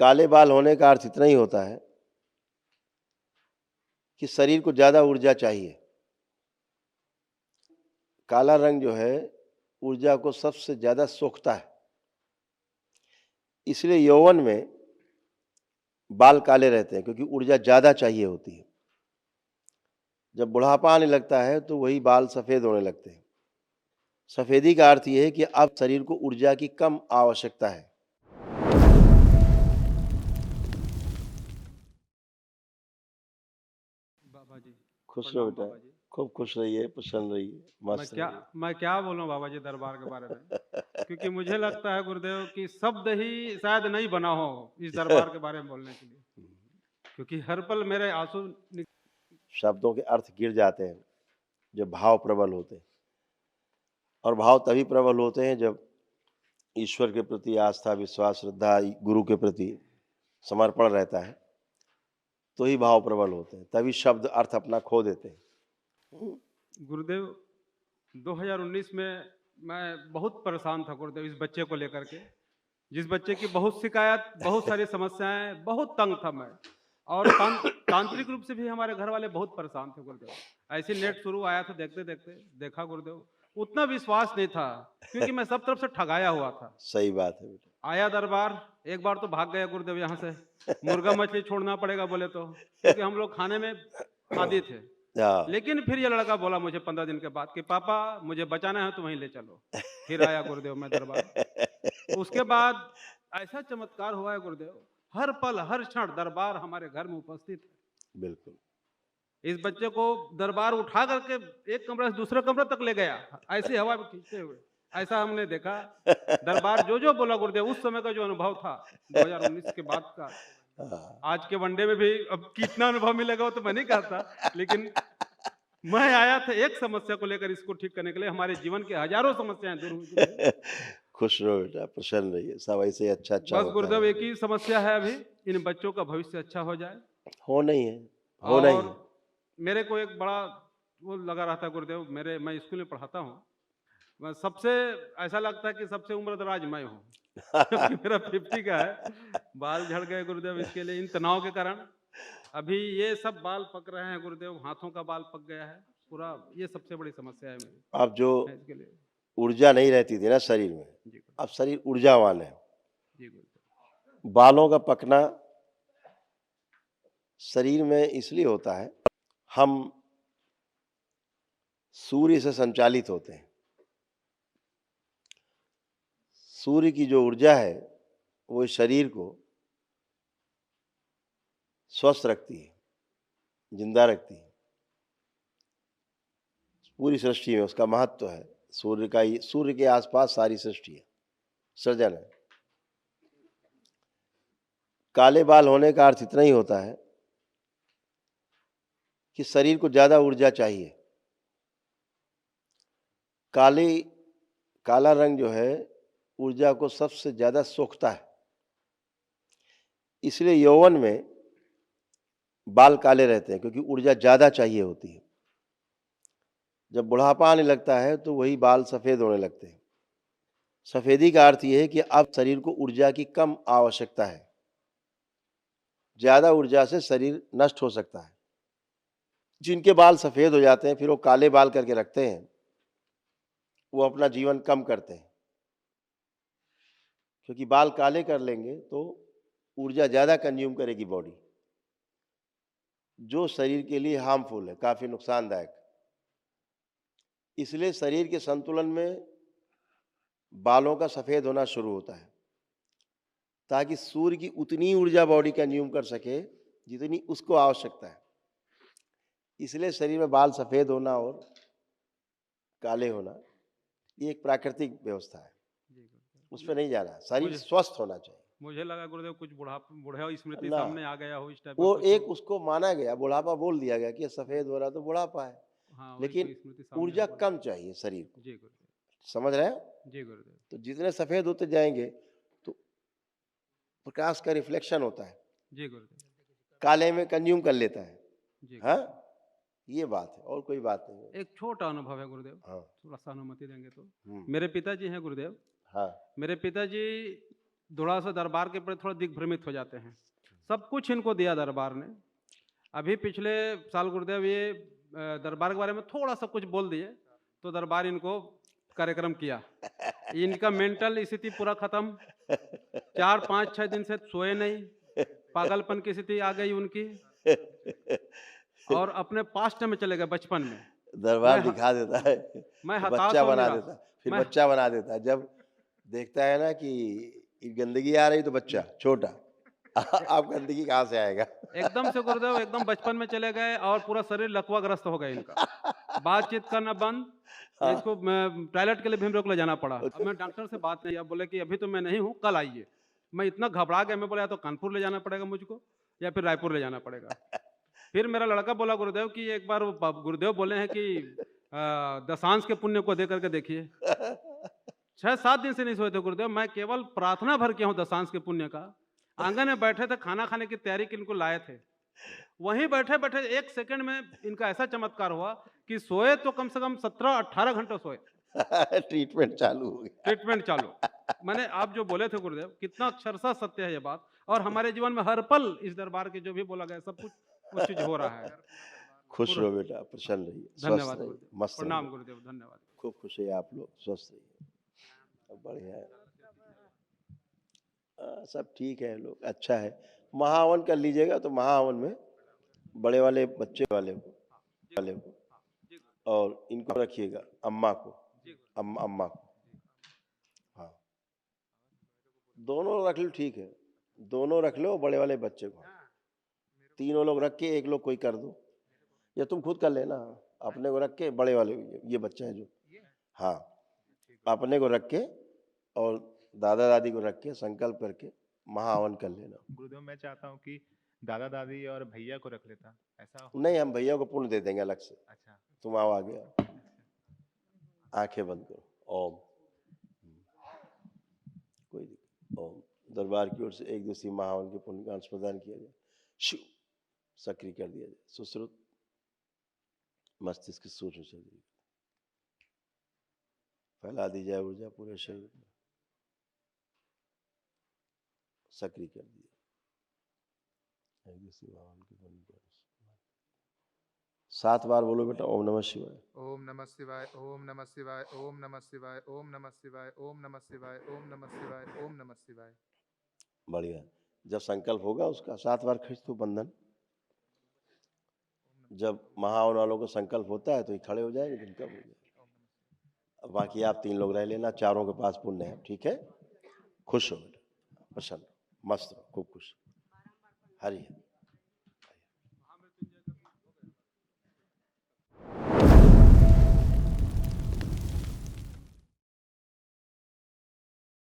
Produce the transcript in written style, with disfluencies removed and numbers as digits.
काले बाल होने का अर्थ इतना ही होता है कि शरीर को ज़्यादा ऊर्जा चाहिए। काला रंग जो है ऊर्जा को सबसे ज़्यादा सोखता है। इसलिए यौवन में बाल काले रहते हैं क्योंकि ऊर्जा ज़्यादा चाहिए होती है। जब बुढ़ापा आने लगता है तो वही बाल सफ़ेद होने लगते हैं। सफ़ेदी का अर्थ ये है कि अब शरीर को ऊर्जा की कम आवश्यकता है। बाबा जी, खुश रहो प्रणाम बेटा, बाबा जी। खूब खुश रहिए, प्रसन्न रहिए, मैं मस्त क्या रहिए। मैं क्या बोलूँ बाबा जी दरबार के बारे में? क्योंकि मुझे लगता है गुरुदेव कि शब्द ही शायद नहीं बना हो इस दरबार के बारे में बोलने के लिए। क्योंकि हर पल मेरे आँसू नि शब्दों के अर्थ गिर जाते हैं जब भाव प्रबल होते हैं, और भाव तभी प्रबल होते हैं जब ईश्वर के प्रति आस्था, विश्वास, श्रद्धा, गुरु के प्रति समर्पण रहता है, तो ही भाव प्रबल होते हैं, तभी शब्द अर्थ अपना खो देते हैं। गुरुदेव 2019 में मैं बहुत परेशान था गुरुदेव इस बच्चे को लेकर के। जिस बच्चे की बहुत शिकायत, बहुत सारी समस्याएँ, बहुत तंग था मैं। और तांत्रिक रूप से भी हमारे घर वाले बहुत परेशान थे गुरुदेव। ऐसे नेट शुरू आया था देखते-देखते, देखा गुरुदेव, उतना विश्वास नहीं था क्योंकि मैं सब तरफ से ठगाया हुआ था। सही बात है बेटा। आया दरबार, एक बार तो भाग गया गुरुदेव यहाँ से। मुर्गा मछली छोड़ना पड़ेगा बोले तो, क्योंकि हम लोग खाने में आदी थे। हाँ। लेकिन फिर ये लड़का बोला मुझे 15 दिन के बाद कि पापा मुझे बचाना है तो वहीं ले चलो। फिर आया गुरुदेव मैं दरबार। उसके बाद ऐसा चमत्कार हुआ है गुरुदेव, हर पल, हर क्षण दरबार हमारे घर में उपस्थित है। बिल्कुल। इस बच्चे को दरबार उठा करके एक कमरे से दूसरे कमरे तक ले गया, ऐसी हवा में खींचते हुए। ऐसा हमने देखा। दरबार जो-जो बोला गुरुदेव उस समय का जो अनुभव था 2019 के बाद का, हाँ। आज के वनडे में भी अब कितना अनुभव मिलेगा वो तो मैं नहीं कहता, लेकिन मैं आया था एक समस्या को लेकर इसको ठीक करने के लिए, हमारे जीवन की हज़ारों समस्याएँ दूर हुई गुरुदेव। खुश रहो बेटा, प्रसन्न रहिए, सब ऐसे ही अच्छा-अच्छा बस होता गुरुदेव है। एक ही समस्या है अभी, इन बच्चों का भविष्य अच्छा हो जाए। होना ही है, होना ही और है। मेरे को एक बड़ा वो लगा रहता है गुरुदेव, मैं स्कूल में पढ़ाता हूँ। मैं सबसे ऐसा लगता है कि सबसे उम्र-दराज मैं हूँ, क्योंकि मेरा 50 का है। बाल झड़ गए गुरुदेव इसके लिए इन तनाव के कारण। अभी ये सब बाल पक रहे हैं गुरुदेव, हाथों का बाल पक गया है, पूरा ये सबसे बड़ी समस्या है मेरी। अब जो मैं इसके लिए ऊर्जा नहीं रहती थी ना शरीर में, जी गुरुदेव, अब शरीर ऊर्जावान है। जी गुरुदेव। बालों का पकना शरीर में इसलिए होता है, हम सूर्य से संचालित होते हैं। सूर्य की जो ऊर्जा है, वो इस शरीर को स्वस्थ रखती है, जिंदा रखती है। पूरी सृष्टि में उसका महत्व है। सूर्य के आसपास सारी सृष्टि है, सृजन है। काले बाल होने का अर्थ इतना ही होता है कि शरीर को ज़्यादा ऊर्जा चाहिए। काली काला रंग जो है ऊर्जा को सबसे ज़्यादा सोखता है। इसलिए यौवन में बाल काले रहते हैं क्योंकि ऊर्जा ज़्यादा चाहिए होती है। जब बुढ़ापा आने लगता है तो वही बाल सफ़ेद होने लगते हैं। सफ़ेदी का अर्थ ये है कि अब शरीर को ऊर्जा की कम आवश्यकता है। ज़्यादा ऊर्जा से शरीर नष्ट हो सकता है। जिनके बाल सफ़ेद हो जाते हैं फिर वो काले बाल करके रखते हैं, वो अपना जीवन कम करते हैं। क्योंकि बाल काले कर लेंगे तो ऊर्जा ज़्यादा कंज्यूम करेगी बॉडी, जो शरीर के लिए हार्मफुल है, काफ़ी नुकसानदायक। इसलिए शरीर के संतुलन में बालों का सफ़ेद होना शुरू होता है, ताकि सूर्य की उतनी ऊर्जा बॉडी कंज्यूम कर सके जितनी उसको आवश्यकता है। इसलिए शरीर में बाल सफ़ेद होना और काले होना ये एक प्राकृतिक व्यवस्था है, जी गुरुदेव। उस पे नहीं जाना। शरीर मुझे स्वस्थ होना चाहिए मुझे लगा गुरुदेव कुछ बूढ़ा स्मृति ना। सामने आ गया हो इस टाइप का वो कुछ हो। एक उसको माना गया, बुढ़ापा बोल दिया गया कि ये सफ़ेद हो रहा तो बुढ़ापा है, हाँ, वही लेकिन कोई स्मृति सामने हो ऊर्जा गुरुदेव। कम चाहिए शरीर को। जी गुरुदेव, समझ रहे हैं? जी गुरुदेव, तो जितने सफ़ेद होते जाएंगे तो प्रकाश का रिफ्लेक्शन होता है, जी गुरुदेव, काले में कंज्यूम कर लेता है। जी हाँ, गुरुदेव। ये बात है और कोई बात नहीं है। एक छोटा अनुभव है गुरुदेव, हाँ। थोड़ा-सा अनुमति देंगे तो। हम्म। मेरे पिताजी हैं गुरुदेव, हाँ। मेरे पिताजी थोड़ा सा दरबार के प्रति थोड़ा दिग्भ्रमित हो जाते हैं। सब कुछ इनको दिया दरबार ने। अभी पिछले साल गुरुदेव ये दरबार के बारे में थोड़ा सा कुछ बोल दिए तो दरबार इनको कार्यक्रम किया। इनका मेंटल स्थिति पूरा खत्म। 4, 5, 6 दिन से सोए नहीं, पागलपन की स्थिति आ गई उनकी और अपने पास्ट में चले गए बचपन में। दरबार मैं ह दिखा देता है, मैं तो हताश बच्चा और बना निराश। देता है, फिर मैं बच्चा बना देता है। जब देखता है ना कि ये गंदगी आ रही तो बच्चा छोटा अब गंदगी कहाँ से आएगा? एकदम से गुरुदेव एकदम बचपन में चले गए और पूरा शरीर लकवाग्रस्त हो गया इनका। बातचीत करना बंद। हाँ, इसको टॉयलेट के लिए भी हम लोग को ले जाना पड़ा। अब मैं डॉक्टर से बात नहीं, अब बोले कि अभी तो मैं नहीं हूँ, कल आइए। मैं इतना घबरा गया, मैं बोला या तो कानपुर ले जाना पड़ेगा मुझको या फिर रायपुर ले जाना पड़ेगा। फिर मेरा लड़का बोला गुरुदेव कि एक बार वो गुरुदेव बोले हैं कि दशांश के पुण्य को दे करके देखिए। 6-7 दिन से नहीं सोए थे गुरुदेव। मैं केवल प्रार्थना भर किया हूँ दशांश के पुण्य का। आंगन में बैठे थे, खाना खाने की तैयारी की इनको लाए थे। वहीं बैठे-बैठे 1 सेकंड में इनका ऐसा चमत्कार हुआ कि सोए तो कम से कम 17-18 घंटे सोए। ट्रीटमेंट चालू हो गया। ट्रीटमेंट चालू। मैंने आप जो बोले थे गुरुदेव, कितना अक्षरशः सत्य है ये बात और हमारे जीवन में हर पल इस दरबार के जो भी बोला गया सब कुछ वो चीज़ हो रहा है। खुश पूरा रहो बेटा, प्रसन्न रहिए, स्वस्थ धन्यवाद रहिए, गुरुदेव। मस्त प्रणाम रहिए। गुरुदेव, धन्यवाद। खूब खुश रहिए आप लोग, स्वस्थ रहिए। बढ़िया है। सब ठीक है लोग, अच्छा है। महाहवन कर लीजिएगा तो महाहवन में बड़े वाले बच्चे वाले को और इनको रखिएगा, अम्मा को, अम्मा को। हाँ, दोनों रख लो, ठीक है। दोनों रख लो, बड़े वाले बच्चे को। तीनों लोग रख के एक लोग कोई कर दो, या तुम खुद कर लेना। अपने को रख के बड़े वाले, ये बच्चा है जो, हाँ, अपने को रख के और दादा दादी को रख के संकल्प करके महाहवन कर लेना। गुरुदेव मैं चाहता हूँ कि दादा दादी और भैया को रख लेता, ऐसा हो नहीं, हम भैया को पुण्य दे देंगे अलग से। अच्छा तुम आओ आगे आओ, आंखें बंद करो, ओम। कोई दिक्कत, ओम। दरबार की ओर से एक दिवसीय महाहवन के पुण्य का अंश प्रदान किया जाए, शिव सक्रिय कर दिया जाए, सुश्रुत मस्तिष्क सूक्ष्म शरीर फैला दी जाए, ऊर्जा पूरे शरीर में सक्रिय कर दिया। एक दिवसीय महाहवन के पुण्य का 7 बार बोलो बेटा, ओम नमः शिवाय। ओम नमः शिवाय, ओम नमः शिवाय, ओम नमः शिवाय, ओम नमः शिवाय, ओम नमः शिवाय, ओम नमः शिवाय, ओम नमः शिवाय। बढ़िया। जब संकल्प होगा उसका 7 बार खींच दो बंधन। जब महाहवन वालों को संकल्प होता है तो ये खड़े हो जाएंगे, जिनका हो जाएगा। अब बाकी आप 3 लोग रह लेना, चारों के पास पुण्य है, ठीक है। खुश हो बेटा, प्रसन्न, मस्त रहो, खूब खुश। हरि